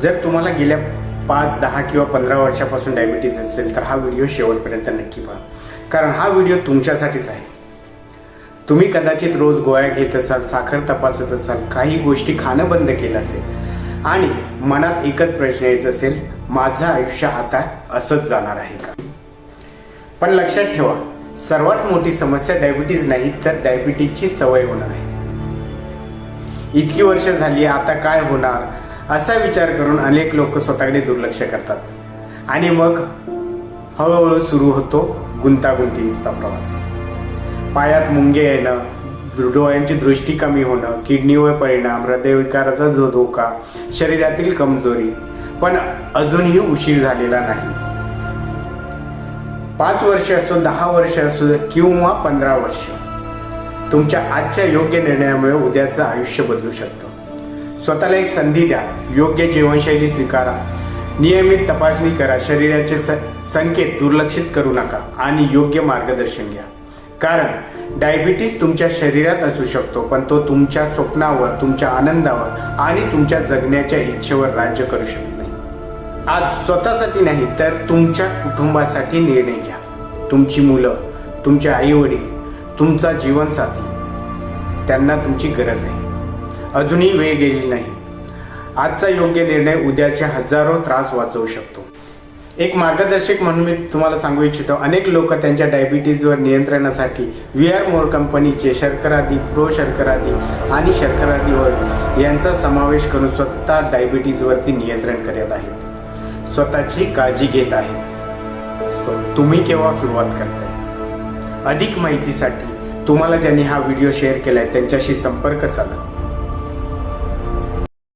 जर तुम्हाला गेल्या 5, 10 किंवा 15 वर्षापासून डायबिटीज असेल तर हा व्हिडिओ शेवटपर्यंत नक्की पहा, कारण हा व्हिडिओ तुमच्यासाठीच आहे. तुम्ही कदाचित रोज गोळ्या घेत असाल, साखर तपासत असाल, काही गोष्टी खाणं बंद केलं असेल आणि मनात एकच प्रश्न येत असेल, माझं आयुष्य आता असंच जाणार आहे का? पण लक्षात ठेवा, सर्वात मोठी समस्या डायबिटीज नाही तर डायबिटीजची सवय होणं आहे. इतकी वर्ष झाली, आता काय होणार असा विचार करून अनेक लोक स्वतःकडे दुर्लक्ष करतात आणि मग हळूहळू सुरू होतो गुंतागुंतीचा प्रवास. पायात मुंगे येणं, डोळ्यांची दृष्टी कमी होणं, किडनीवर परिणाम, हृदयविकाराचा जो धोका, शरीरातील कमजोरी. पण अजूनही उशीर झालेला नाही. 5 वर्ष असो, 10 वर्ष असो किंवा 15 वर्ष, तुमच्या आजच्या योग्य निर्णयामुळे उद्याचं आयुष्य बदलू शकतं. स्वतःला एक संधी द्या. योग्य जीवनशैली स्वीकारा, नियमित तपासणी करा, शरीराचे संकेत दुर्लक्षित करू नका आणि योग्य मार्गदर्शन घ्या. कारण डायबिटीज तुमच्या शरीरात असू शकतो, पण तो तुमच्या स्वप्नावर, तुमच्या आनंदावर आणि तुमच्या जगण्याच्या इच्छेवर राज्य करू शकत नाही. आज स्वतःसाठी नाही तर तुमच्या कुटुंबासाठी निर्णय घ्या. तुमची मुलं, तुमचे आईवडील, तुमचा जीवनसाथी, त्यांना तुमची गरज आहे. अजूनही वेळ गेली नाही. आजचा योग्य निर्णय उद्याचे हजारो त्रास वाचवू शकतो. एक मार्गदर्शक म्हणून मी तुम्हाला सांगू इच्छितो, अनेक लोक त्यांच्या डायबिटीजवर नियंत्रणासाठी VR-MORE कंपनीचे शर्करादी, प्रो शर्करादी आणि शर्करादी ऑइल यांचा समावेश करून स्वतः डायबिटीजवरती नियंत्रण करत आहेत, स्वतःची काळजी घेत आहेत. तुम्ही केव्हा सुरुवात करताय? अधिक माहितीसाठी तुम्हाला ज्यांनी हा व्हिडिओ शेअर केलाय त्यांच्याशी संपर्क साधा.